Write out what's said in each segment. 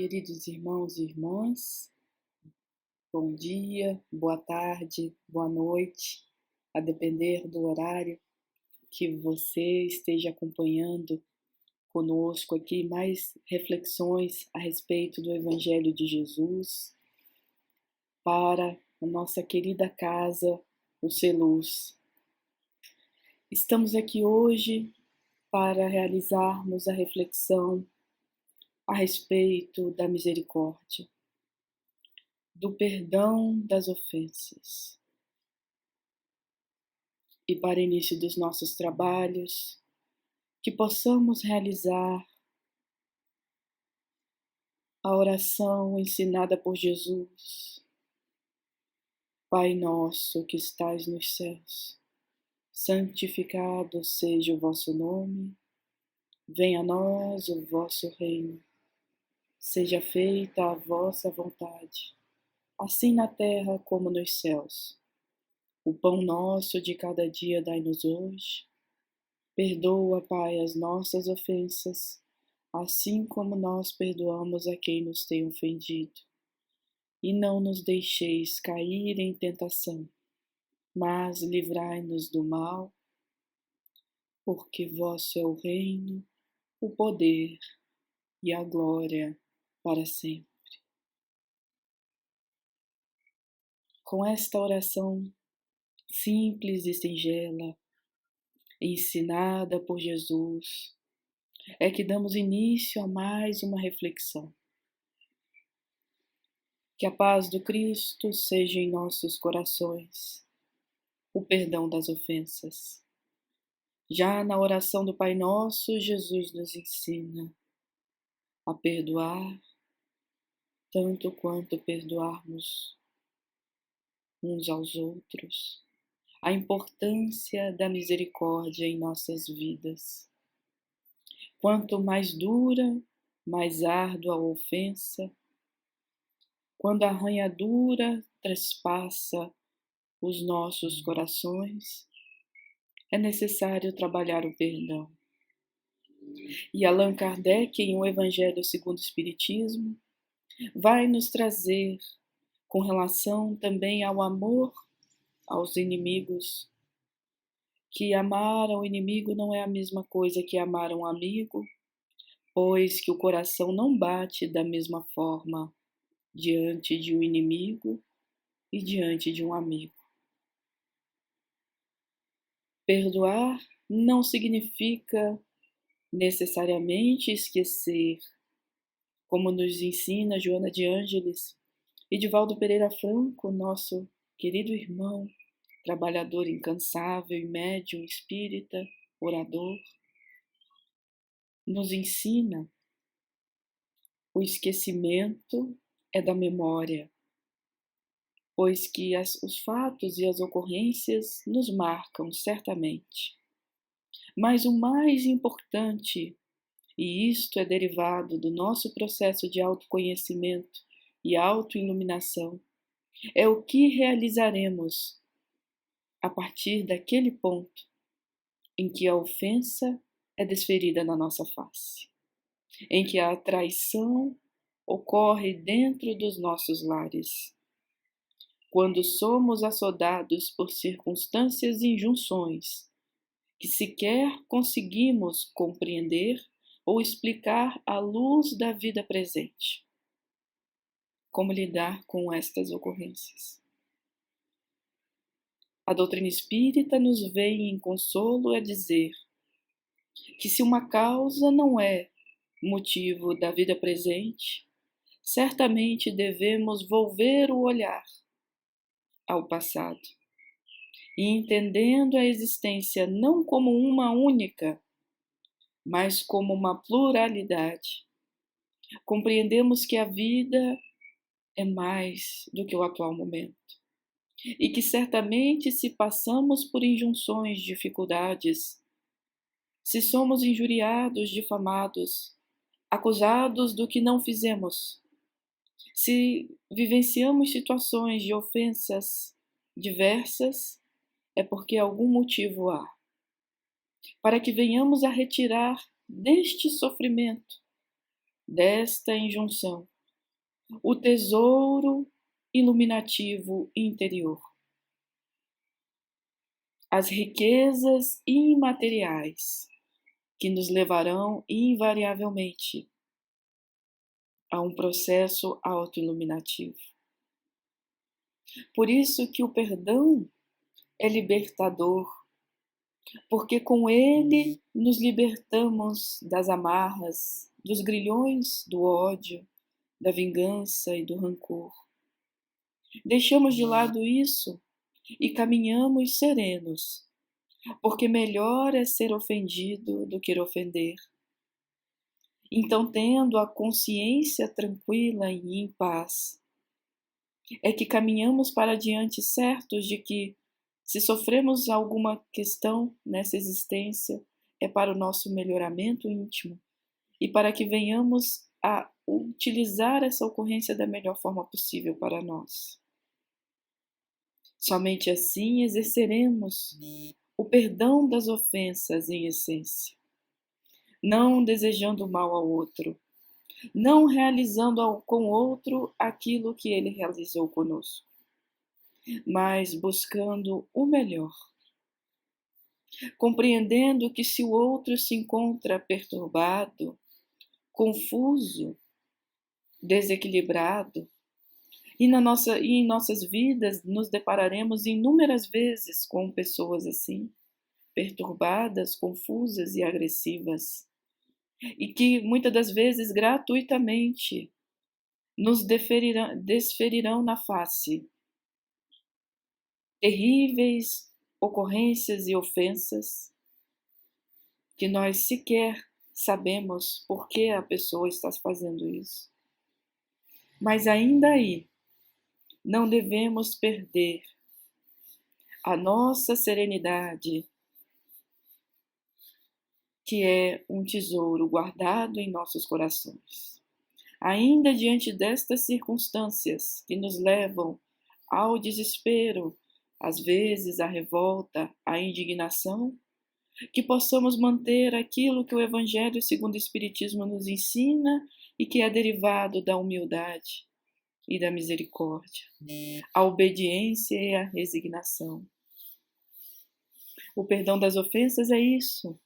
Queridos irmãos e irmãs, bom dia, boa tarde, boa noite, a depender do horário que você esteja acompanhando conosco aqui mais reflexões a respeito do Evangelho de Jesus para a nossa querida casa, o Celuz. Estamos aqui hoje para realizarmos a reflexão a respeito da misericórdia, do perdão das ofensas. E para início dos nossos trabalhos, que possamos realizar a oração ensinada por Jesus. Pai nosso que estais nos céus, santificado seja o vosso nome, venha a nós o vosso reino, seja feita a vossa vontade, assim na terra como nos céus. O pão nosso de cada dia dai-nos hoje. Perdoa, Pai, as nossas ofensas, assim como nós perdoamos a quem nos tem ofendido. E não nos deixeis cair em tentação, mas livrai-nos do mal, porque vosso é o reino, o poder e a glória para sempre. Com esta oração simples e singela, ensinada por Jesus, é que damos início a mais uma reflexão. Que a paz do Cristo seja em nossos corações, o perdão das ofensas. Já na oração do Pai Nosso, Jesus nos ensina a perdoar tanto quanto perdoarmos uns aos outros, a importância da misericórdia em nossas vidas. Quanto mais dura, mais árdua a ofensa, quando a arranhadura trespassa os nossos corações, é necessário trabalhar o perdão. E Allan Kardec, em O Evangelho segundo o Espiritismo, vai nos trazer, com relação também ao amor aos inimigos, que amar ao inimigo não é a mesma coisa que amar um amigo, pois que o coração não bate da mesma forma diante de um inimigo e diante de um amigo. Perdoar não significa necessariamente esquecer, como nos ensina Joana de Ângeles e Divaldo Pereira Franco, nosso querido irmão, trabalhador incansável e médium espírita, orador, nos ensina: o esquecimento é da memória, pois que os fatos e as ocorrências nos marcam certamente. Mas o mais importante, e isto é derivado do nosso processo de autoconhecimento e autoiluminação, é o que realizaremos a partir daquele ponto em que a ofensa é desferida na nossa face, em que a traição ocorre dentro dos nossos lares, quando somos assodados por circunstâncias e injunções que sequer conseguimos compreender ou explicar à luz da vida presente. Como lidar com estas ocorrências? A doutrina espírita nos vem em consolo a dizer que se uma causa não é motivo da vida presente, certamente devemos volver o olhar ao passado e, entendendo a existência não como uma única, mas como uma pluralidade, compreendemos que a vida é mais do que o atual momento e que certamente, se passamos por injunções, dificuldades, se somos injuriados, difamados, acusados do que não fizemos, se vivenciamos situações de ofensas diversas, é porque algum motivo há, para que venhamos a retirar deste sofrimento, desta injunção, o tesouro iluminativo interior, as riquezas imateriais que nos levarão invariavelmente a um processo autoiluminativo. Por isso que o perdão é libertador, porque com ele nos libertamos das amarras, dos grilhões do ódio, da vingança e do rancor. Deixamos de lado isso e caminhamos serenos, porque melhor é ser ofendido do que ofender. Então, tendo a consciência tranquila e em paz, é que caminhamos para diante certos de que, se sofremos alguma questão nessa existência, é para o nosso melhoramento íntimo e para que venhamos a utilizar essa ocorrência da melhor forma possível para nós. Somente assim exerceremos o perdão das ofensas em essência, não desejando mal ao outro, não realizando com o outro aquilo que ele realizou conosco, mas buscando o melhor, compreendendo que se o outro se encontra perturbado, confuso, desequilibrado, e em nossas vidas nos depararemos inúmeras vezes com pessoas assim, perturbadas, confusas e agressivas, e que muitas das vezes gratuitamente nos desferirão na face terríveis ocorrências e ofensas que nós sequer sabemos por que a pessoa está fazendo isso. Mas ainda aí, não devemos perder a nossa serenidade, que é um tesouro guardado em nossos corações. Ainda diante destas circunstâncias que nos levam ao desespero, às vezes à revolta, à indignação, que possamos manter aquilo que o Evangelho segundo o Espiritismo nos ensina e que é derivado da humildade e da misericórdia, a obediência e a resignação. O perdão das ofensas é isso.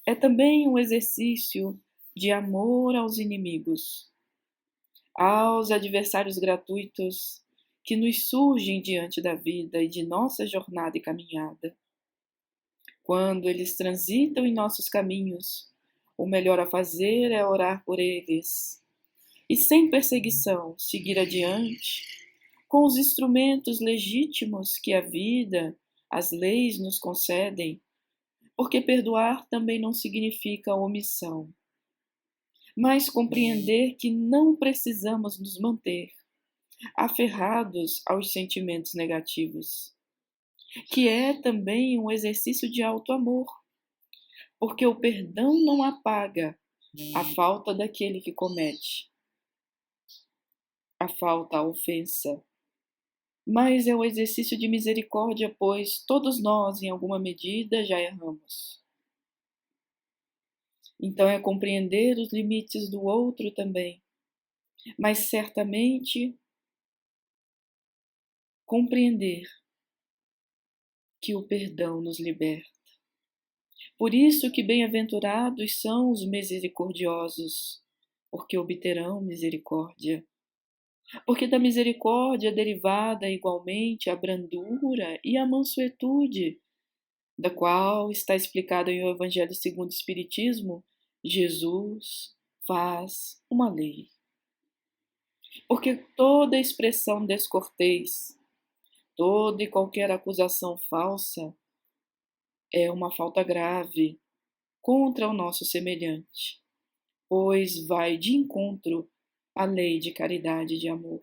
É também um exercício de amor aos inimigos, aos adversários gratuitos que nos surgem diante da vida e de nossa jornada e caminhada. Quando eles transitam em nossos caminhos, o melhor a fazer é orar por eles e, sem perseguição, seguir adiante com os instrumentos legítimos que a vida, as leis nos concedem, porque perdoar também não significa omissão, mas compreender que não precisamos nos manter aferrados aos sentimentos negativos, que é também um exercício de auto-amor, porque o perdão não apaga a falta daquele que comete a falta, a ofensa, mas é o exercício de misericórdia, pois todos nós, em alguma medida, já erramos. Então é compreender os limites do outro também, mas certamente compreender que o perdão nos liberta. Por isso que bem-aventurados são os misericordiosos, porque obterão misericórdia. Porque da misericórdia é derivada igualmente a brandura e a mansuetude, da qual está explicada em o Evangelho segundo o Espiritismo, Jesus faz uma lei. Porque toda expressão descortês, toda e qualquer acusação falsa é uma falta grave contra o nosso semelhante, pois vai de encontro à lei de caridade e de amor.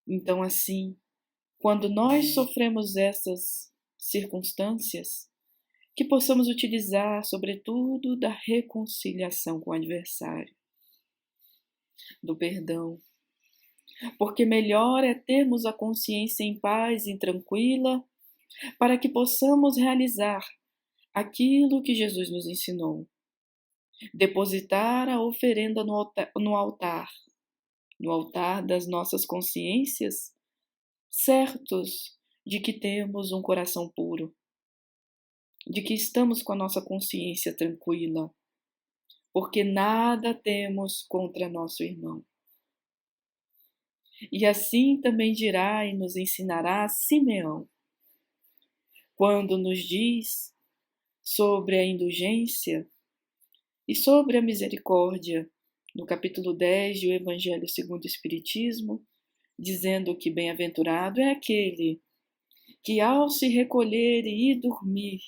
Então, assim, quando nós sofremos essas circunstâncias, que possamos utilizar, sobretudo, da reconciliação com o adversário, do perdão, porque melhor é termos a consciência em paz e tranquila, para que possamos realizar aquilo que Jesus nos ensinou, depositar a oferenda no altar das nossas consciências, certos de que temos um coração puro, de que estamos com a nossa consciência tranquila, porque nada temos contra nosso irmão. E assim também dirá e nos ensinará Simeão, quando nos diz sobre a indulgência e sobre a misericórdia, no capítulo 10 do Evangelho segundo o Espiritismo, dizendo que bem-aventurado é aquele que, ao se recolher e ir dormir,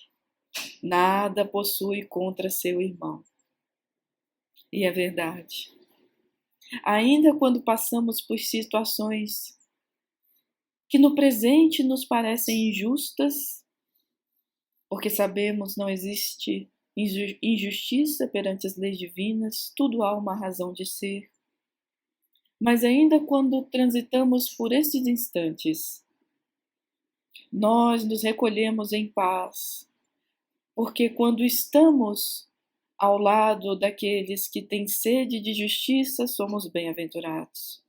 nada possui contra seu irmão. E é verdade. Ainda quando passamos por situações que no presente nos parecem injustas, porque sabemos não existe injustiça perante as leis divinas, tudo há uma razão de ser. Mas ainda quando transitamos por estes instantes, nós nos recolhemos em paz, porque quando estamos ao lado daqueles que têm sede de justiça, somos bem-aventurados.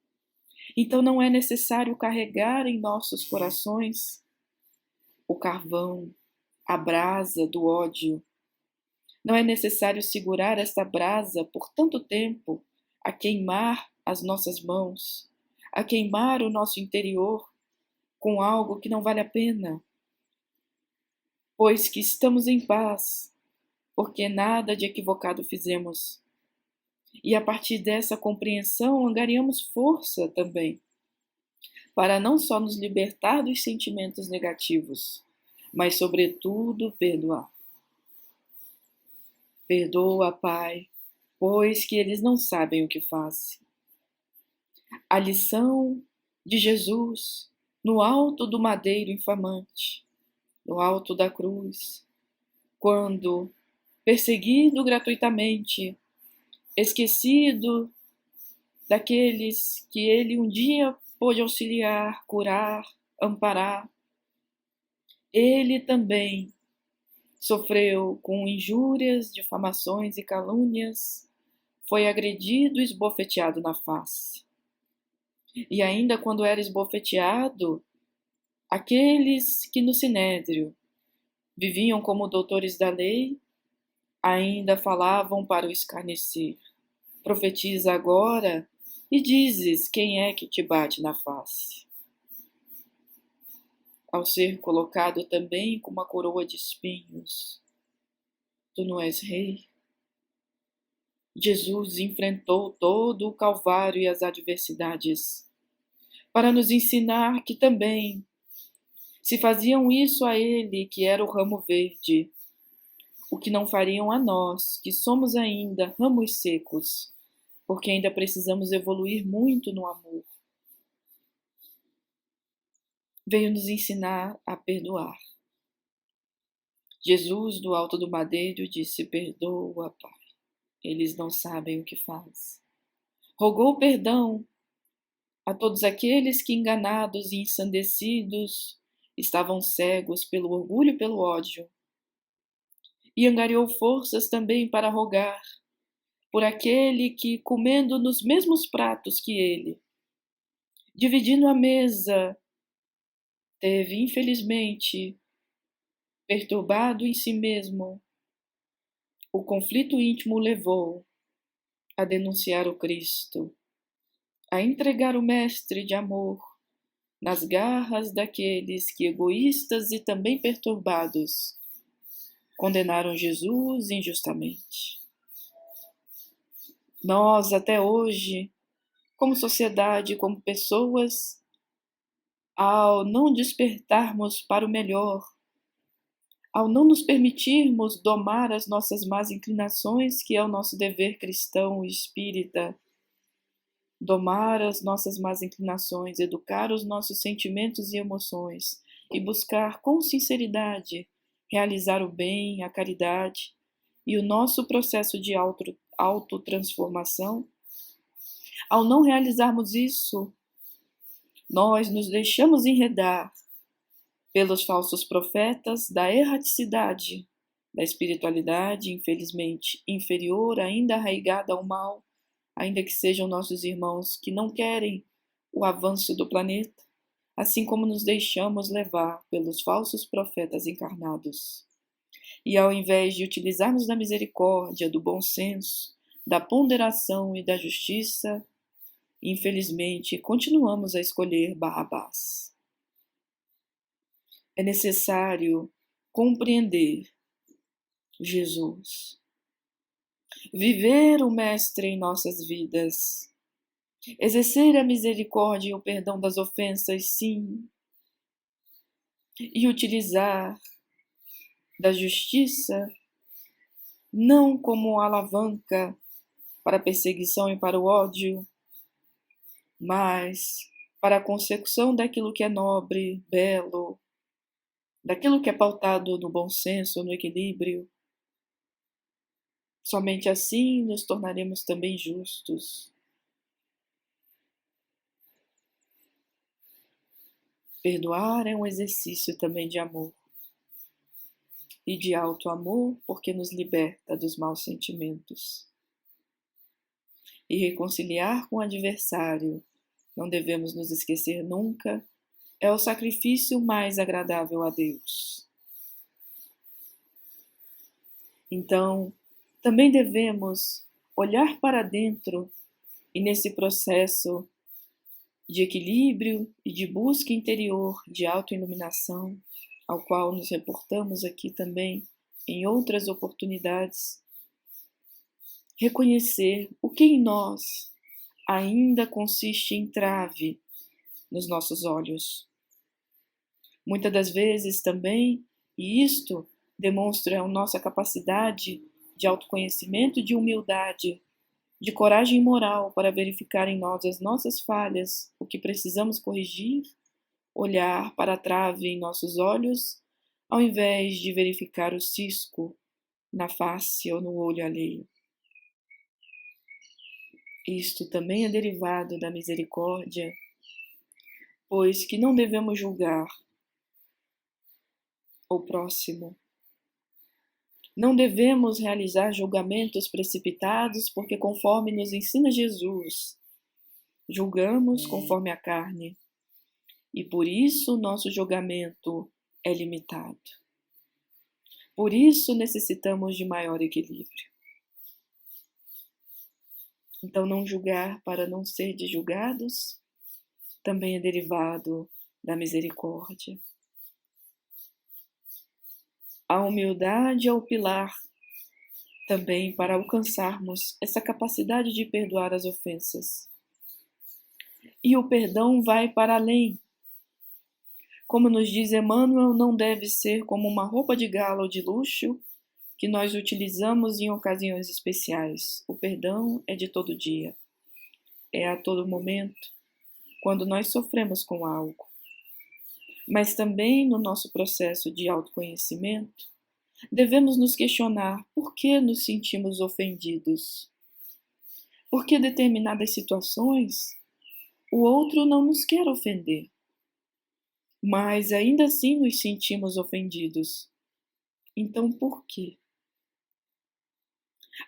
Então não é necessário carregar em nossos corações o carvão, a brasa do ódio. Não é necessário segurar esta brasa por tanto tempo, a queimar as nossas mãos, a queimar o nosso interior com algo que não vale a pena, pois que estamos em paz, porque nada de equivocado fizemos. E a partir dessa compreensão, angariamos força também, para não só nos libertar dos sentimentos negativos, mas, sobretudo, perdoar. Perdoa, Pai, pois que eles não sabem o que fazem. A lição de Jesus no alto do madeiro infamante, no alto da cruz, quando, perseguido gratuitamente, esquecido daqueles que ele um dia pôde auxiliar, curar, amparar, ele também sofreu com injúrias, difamações e calúnias, foi agredido e esbofeteado na face. E ainda quando era esbofeteado, aqueles que no Sinédrio viviam como doutores da lei, ainda falavam para o escarnecer. Profetiza agora e dizes quem é que te bate na face. Ao ser colocado também com uma coroa de espinhos, tu não és rei? Jesus enfrentou todo o Calvário e as adversidades, para nos ensinar que também, se faziam isso a ele, que era o ramo verde, o que não fariam a nós, que somos ainda ramos secos, porque ainda precisamos evoluir muito no amor. Veio nos ensinar a perdoar. Jesus, do alto do madeiro, disse: perdoa, Pai, eles não sabem o que fazem. Rogou perdão a todos aqueles que, enganados e ensandecidos, estavam cegos pelo orgulho e pelo ódio. E angariou forças também para rogar por aquele que, comendo nos mesmos pratos que ele, dividindo a mesa, teve, infelizmente, perturbado em si mesmo, o conflito íntimo o levou a denunciar o Cristo, a entregar o Mestre de amor nas garras daqueles que, egoístas e também perturbados, condenaram Jesus injustamente. Nós, até hoje, como sociedade, como pessoas, ao não despertarmos para o melhor, ao não nos permitirmos domar as nossas más inclinações, que é o nosso dever cristão e espírita, domar as nossas más inclinações, educar os nossos sentimentos e emoções e buscar com sinceridade realizar o bem, a caridade e o nosso processo de autotransformação, ao não realizarmos isso, nós nos deixamos enredar pelos falsos profetas da erraticidade da espiritualidade, infelizmente, inferior, ainda arraigada ao mal, ainda que sejam nossos irmãos que não querem o avanço do planeta, assim como nos deixamos levar pelos falsos profetas encarnados. E ao invés de utilizarmos da misericórdia, do bom senso, da ponderação e da justiça, infelizmente, continuamos a escolher Barrabás. É necessário compreender Jesus, viver o Mestre em nossas vidas, exercer a misericórdia e o perdão das ofensas, sim, e utilizar da justiça não como alavanca para a perseguição e para o ódio, mas para a consecução daquilo que é nobre, belo, daquilo que é pautado no bom senso, no equilíbrio. Somente assim nos tornaremos também justos. Perdoar é um exercício também de amor e de alto amor, porque nos liberta dos maus sentimentos. E reconciliar com o adversário, não devemos nos esquecer nunca, é o sacrifício mais agradável a Deus. Então, também devemos olhar para dentro e nesse processo de equilíbrio e de busca interior de autoiluminação, ao qual nos reportamos aqui também em outras oportunidades, reconhecer o que em nós ainda consiste em trave nos nossos olhos. Muitas das vezes também, e isto demonstra a nossa capacidade de autoconhecimento e de humildade, de coragem moral para verificar em nós as nossas falhas, o que precisamos corrigir, olhar para a trave em nossos olhos, ao invés de verificar o cisco na face ou no olho alheio. Isto também é derivado da misericórdia, pois que não devemos julgar o próximo. Não devemos realizar julgamentos precipitados, porque conforme nos ensina Jesus, julgamos conforme a carne, e por isso nosso julgamento é limitado. Por isso necessitamos de maior equilíbrio. Então, não julgar para não ser julgados também é derivado da misericórdia. A humildade é o pilar também para alcançarmos essa capacidade de perdoar as ofensas. E o perdão vai para além. Como nos diz Emmanuel, não deve ser como uma roupa de gala ou de luxo que nós utilizamos em ocasiões especiais. O perdão é de todo dia, é a todo momento, quando nós sofremos com algo. Mas também no nosso processo de autoconhecimento, devemos nos questionar por que nos sentimos ofendidos. Por que determinadas situações o outro não nos quer ofender, mas ainda assim nos sentimos ofendidos. Então, por quê?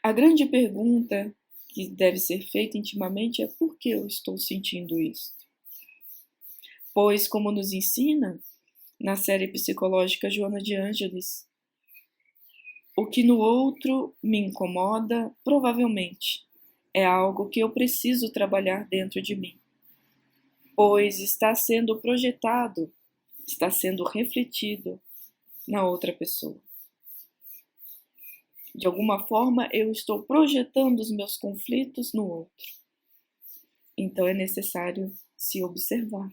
A grande pergunta que deve ser feita intimamente é por que eu estou sentindo isso? Pois, como nos ensina na série psicológica Joana de Ângeles, o que no outro me incomoda, provavelmente, é algo que eu preciso trabalhar dentro de mim, pois está sendo projetado, está sendo refletido na outra pessoa. De alguma forma, eu estou projetando os meus conflitos no outro. Então é necessário se observar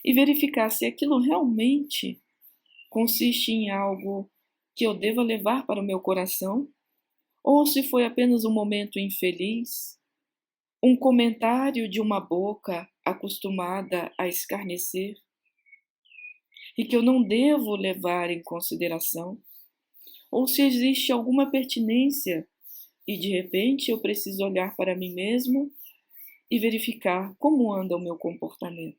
e verificar se aquilo realmente consiste em algo que eu deva levar para o meu coração, ou se foi apenas um momento infeliz, um comentário de uma boca acostumada a escarnecer, e que eu não devo levar em consideração, ou se existe alguma pertinência e de repente eu preciso olhar para mim mesmo e verificar como anda o meu comportamento.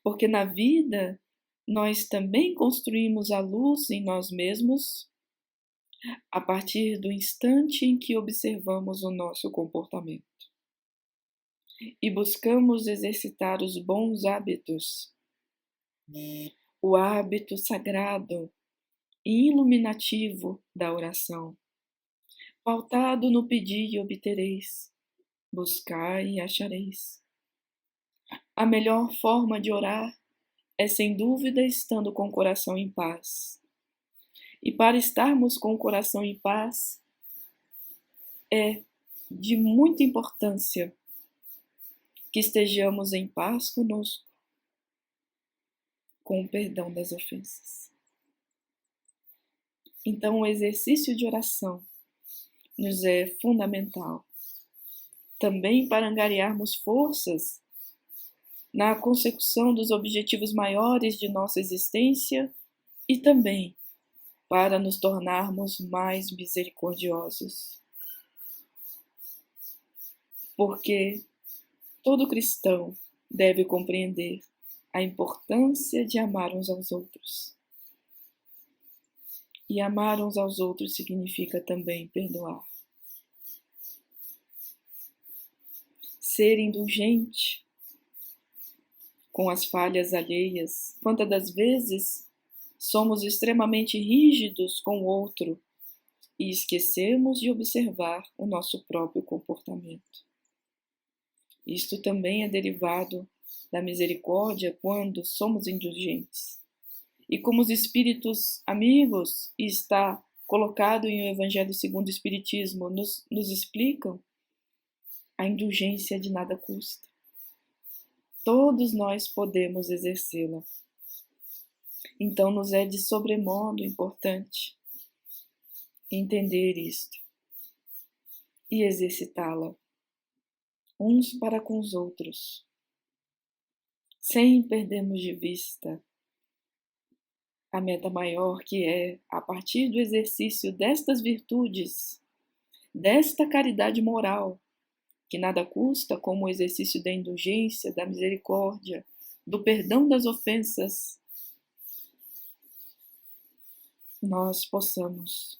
Porque na vida nós também construímos a luz em nós mesmos a partir do instante em que observamos o nosso comportamento e buscamos exercitar os bons hábitos, o hábito sagrado e iluminativo da oração, pautado no pedir e obtereis, buscai e achareis. A melhor forma de orar é sem dúvida estando com o coração em paz. E para estarmos com o coração em paz, é de muita importância que estejamos em paz conosco, com o perdão das ofensas. Então, o exercício de oração nos é fundamental, também para angariarmos forças na consecução dos objetivos maiores de nossa existência e também para nos tornarmos mais misericordiosos. Porque todo cristão deve compreender a importância de amar uns aos outros. E amar uns aos outros significa também perdoar. Ser indulgente com as falhas alheias. Quantas das vezes somos extremamente rígidos com o outro e esquecemos de observar o nosso próprio comportamento. Isto também é derivado da misericórdia quando somos indulgentes. E como os espíritos amigos, e está colocado em o Evangelho segundo o Espiritismo, nos explicam, a indulgência de nada custa. Todos nós podemos exercê-la. Então, nos é de sobremodo importante entender isto e exercitá-la uns para com os outros, sem perdermos de vista a meta maior, que é, a partir do exercício destas virtudes, desta caridade moral, que nada custa, como o exercício da indulgência, da misericórdia, do perdão das ofensas, nós possamos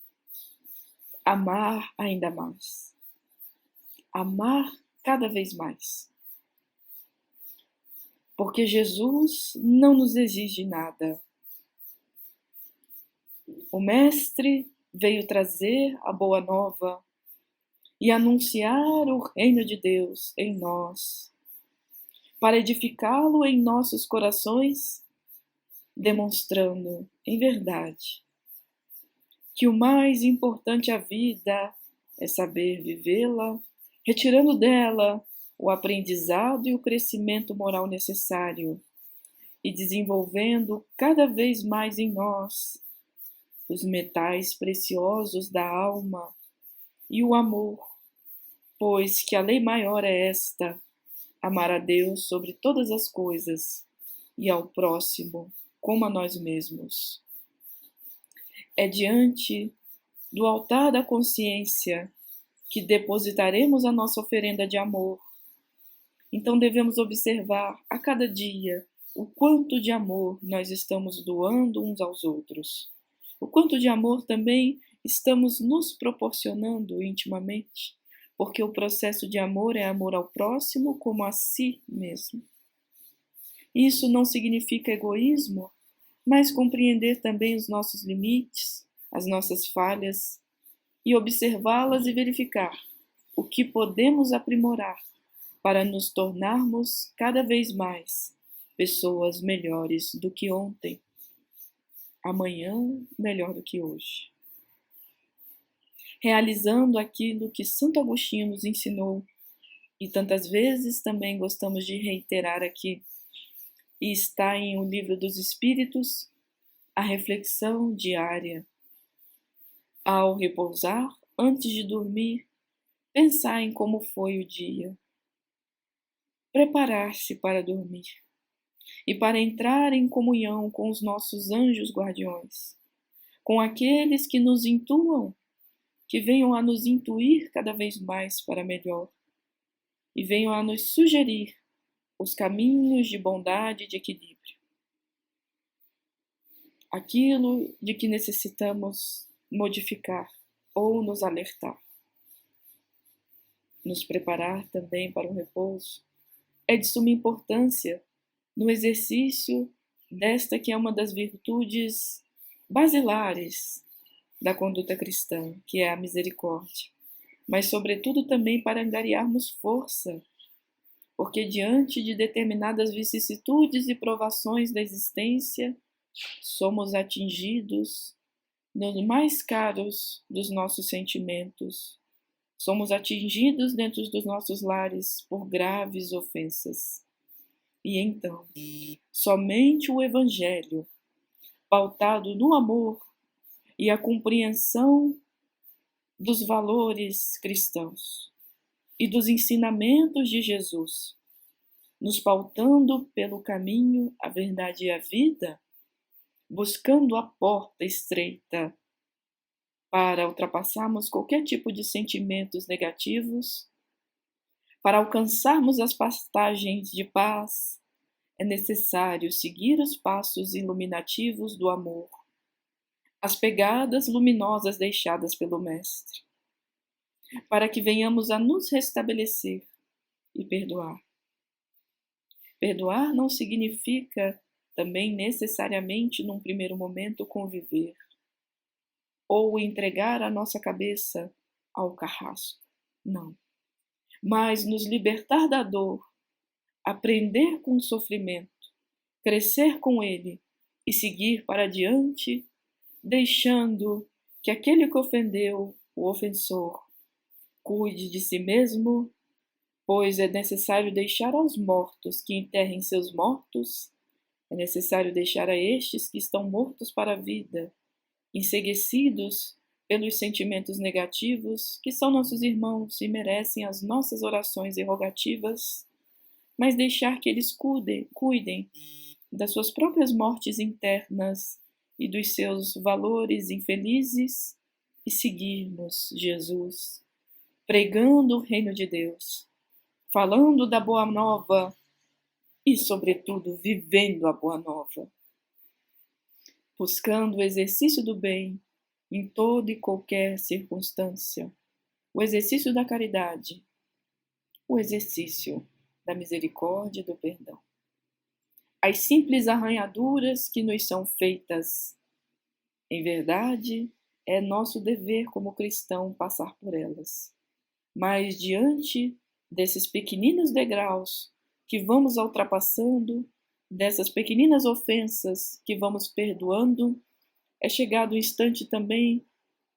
amar ainda mais, amar cada vez mais. Porque Jesus não nos exige nada. O Mestre veio trazer a boa nova e anunciar o reino de Deus em nós, para edificá-lo em nossos corações, demonstrando, em verdade, que o mais importante à vida é saber vivê-la, retirando dela o aprendizado e o crescimento moral necessário e desenvolvendo cada vez mais em nós os metais preciosos da alma e o amor, pois que a lei maior é esta: amar a Deus sobre todas as coisas e ao próximo como a nós mesmos. É diante do altar da consciência que depositaremos a nossa oferenda de amor. Então devemos observar a cada dia o quanto de amor nós estamos doando uns aos outros, o quanto de amor também estamos nos proporcionando intimamente, porque o processo de amor é amor ao próximo como a si mesmo. Isso não significa egoísmo, mas compreender também os nossos limites, as nossas falhas, e observá-las e verificar o que podemos aprimorar para nos tornarmos cada vez mais pessoas melhores do que ontem, amanhã melhor do que hoje. Realizando aquilo que Santo Agostinho nos ensinou e tantas vezes também gostamos de reiterar aqui, e está em O Livro dos Espíritos, a reflexão diária. Ao repousar, antes de dormir, pensar em como foi o dia. Preparar-se para dormir e para entrar em comunhão com os nossos anjos guardiões, com aqueles que nos intuam, que venham a nos intuir cada vez mais para melhor e venham a nos sugerir os caminhos de bondade e de equilíbrio. aquilo de que necessitamos modificar ou nos alertar. Nos preparar também para um repouso é de suma importância no exercício desta que é uma das virtudes basilares da conduta cristã, que é a misericórdia, mas sobretudo também para angariarmos força, porque diante de determinadas vicissitudes e provações da existência, somos atingidos nos mais caros dos nossos sentimentos, somos atingidos dentro dos nossos lares por graves ofensas. E então, somente o Evangelho, pautado no amor e a compreensão dos valores cristãos e dos ensinamentos de Jesus, nos pautando pelo caminho, a verdade e a vida, buscando a porta estreita para ultrapassarmos qualquer tipo de sentimentos negativos, para alcançarmos as pastagens de paz, é necessário seguir os passos iluminativos do amor, as pegadas luminosas deixadas pelo Mestre, para que venhamos a nos restabelecer e perdoar. Perdoar não significa também necessariamente, num primeiro momento, conviver ou entregar a nossa cabeça ao carrasco. Não. Mas nos libertar da dor, aprender com o sofrimento, crescer com ele e seguir para adiante, deixando que aquele que ofendeu, o ofensor, cuide de si mesmo, pois é necessário deixar aos mortos que enterrem seus mortos, é necessário deixar a estes que estão mortos para a vida, enceguecidos pelos sentimentos negativos, que são nossos irmãos e merecem as nossas orações e rogativas, mas deixar que eles cuidem das suas próprias mortes internas e dos seus valores infelizes e seguirmos Jesus, pregando o reino de Deus, falando da boa nova e, sobretudo, vivendo a boa nova, buscando o exercício do bem em toda e qualquer circunstância, o exercício da caridade, o exercício da misericórdia e do perdão. As simples arranhaduras que nos são feitas, em verdade, é nosso dever como cristão passar por elas. Mas diante desses pequeninos degraus que vamos ultrapassando, dessas pequeninas ofensas que vamos perdoando, é chegado o instante também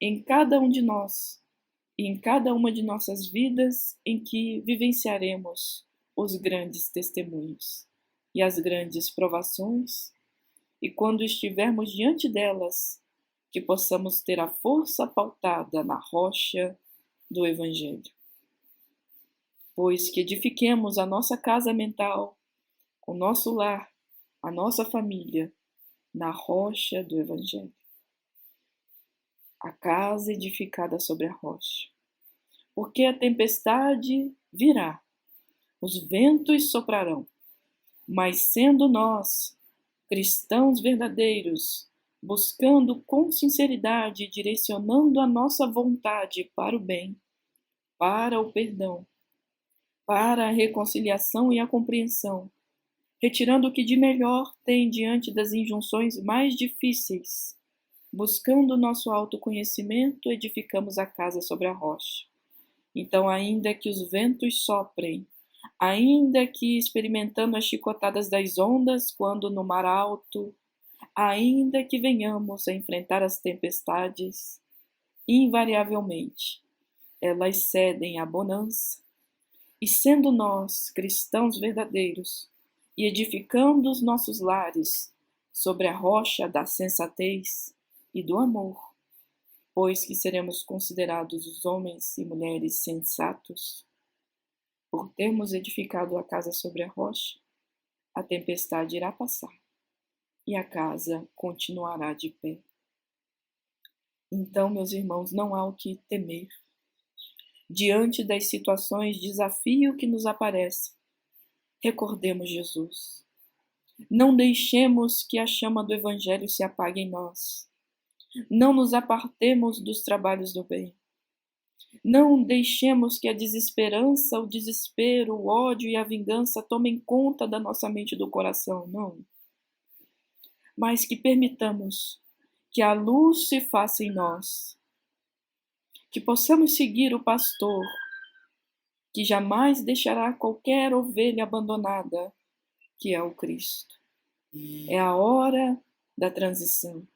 em cada um de nós e em cada uma de nossas vidas em que vivenciaremos os grandes testemunhos e as grandes provações, e quando estivermos diante delas, que possamos ter a força pautada na rocha do Evangelho. Pois que edifiquemos a nossa casa mental, o nosso lar, a nossa família, na rocha do Evangelho. A casa edificada sobre a rocha. Porque a tempestade virá, os ventos soprarão, mas sendo nós, cristãos verdadeiros, buscando com sinceridade, direcionando a nossa vontade para o bem, para o perdão, para a reconciliação e a compreensão, retirando o que de melhor tem diante das injunções mais difíceis, buscando o nosso autoconhecimento, edificamos a casa sobre a rocha. Então, ainda que os ventos soprem, ainda que experimentando as chicotadas das ondas quando no mar alto, ainda que venhamos a enfrentar as tempestades, invariavelmente, elas cedem à bonança, e sendo nós cristãos verdadeiros, e edificando os nossos lares sobre a rocha da sensatez e do amor, pois que seremos considerados os homens e mulheres sensatos, por termos edificado a casa sobre a rocha, a tempestade irá passar e a casa continuará de pé. Então, meus irmãos, não há o que temer. Diante das situações de desafio que nos aparecem, recordemos Jesus. Não deixemos que a chama do Evangelho se apague em nós. Não nos apartemos dos trabalhos do bem. Não deixemos que a desesperança, o desespero, o ódio e a vingança tomem conta da nossa mente e do coração, não. Mas que permitamos que a luz se faça em nós, que possamos seguir o pastor, que jamais deixará qualquer ovelha abandonada, que é o Cristo. É a hora da transição.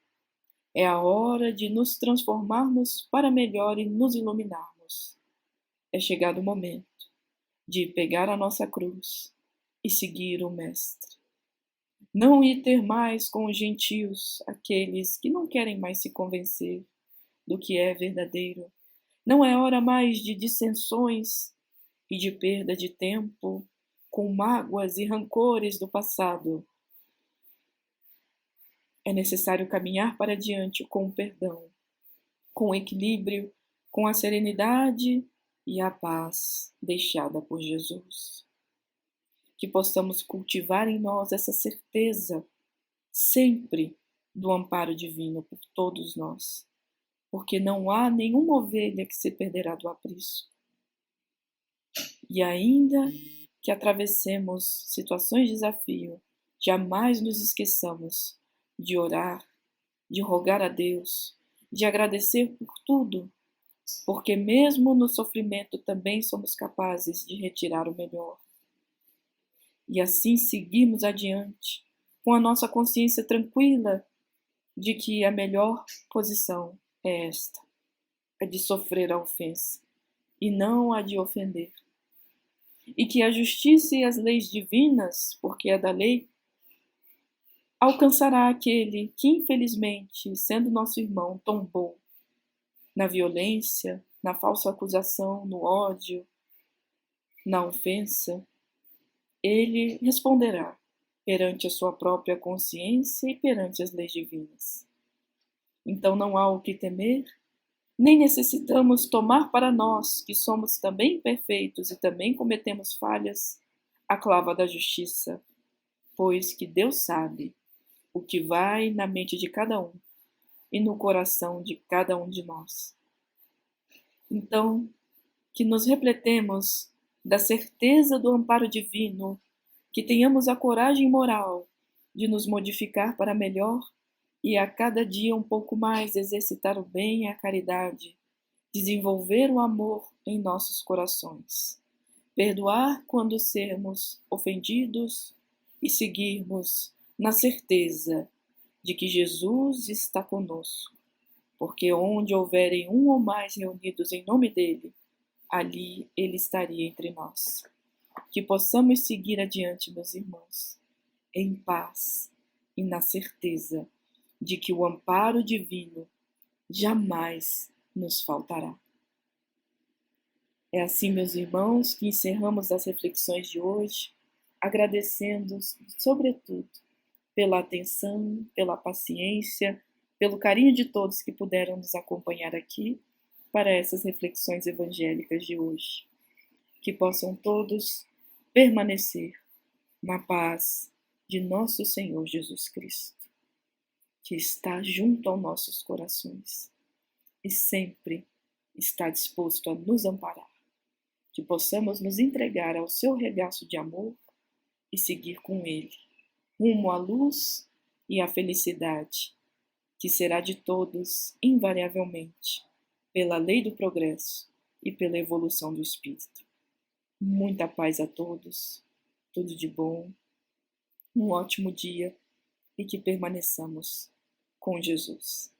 É a hora de nos transformarmos para melhor e nos iluminarmos. É chegado o momento de pegar a nossa cruz e seguir o Mestre. Não ir ter mais com os gentios, aqueles que não querem mais se convencer do que é verdadeiro. Não é hora mais de dissensões e de perda de tempo com mágoas e rancores do passado. É necessário caminhar para diante com o perdão, com o equilíbrio, com a serenidade e a paz deixada por Jesus. Que possamos cultivar em nós essa certeza sempre do amparo divino por todos nós, porque não há nenhuma ovelha que se perderá do aprisco. E ainda que atravessemos situações de desafio, jamais nos esqueçamos de orar, de rogar a Deus, de agradecer por tudo, porque mesmo no sofrimento também somos capazes de retirar o melhor. E assim seguirmos adiante, com a nossa consciência tranquila de que a melhor posição é esta, a de sofrer a ofensa, e não a de ofender. E que a justiça e as leis divinas, porque é da lei, alcançará aquele que, infelizmente, sendo nosso irmão, tombou na violência, na falsa acusação, no ódio, na ofensa. Ele responderá perante a sua própria consciência e perante as leis divinas. Então não há o que temer, nem necessitamos tomar para nós, que somos também imperfeitos e também cometemos falhas, a clava da justiça, pois que Deus sabe o que vai na mente de cada um e no coração de cada um de nós. Então, que nos repletemos da certeza do amparo divino, que tenhamos a coragem moral de nos modificar para melhor e a cada dia um pouco mais exercitar o bem e a caridade, desenvolver o amor em nossos corações, perdoar quando sermos ofendidos e seguirmos na certeza de que Jesus está conosco, porque onde houverem um ou mais reunidos em nome dele, ali ele estaria entre nós. Que possamos seguir adiante, meus irmãos, em paz e na certeza de que o amparo divino jamais nos faltará. É assim, meus irmãos, que encerramos as reflexões de hoje, agradecendo, sobretudo, pela atenção, pela paciência, pelo carinho de todos que puderam nos acompanhar aqui para essas reflexões evangélicas de hoje. Que possam todos permanecer na paz de nosso Senhor Jesus Cristo, que está junto aos nossos corações e sempre está disposto a nos amparar. Que possamos nos entregar ao seu regaço de amor e seguir com ele, rumo à luz e à felicidade, que será de todos invariavelmente, pela lei do progresso e pela evolução do espírito. Muita paz a todos, tudo de bom, um ótimo dia e que permaneçamos com Jesus.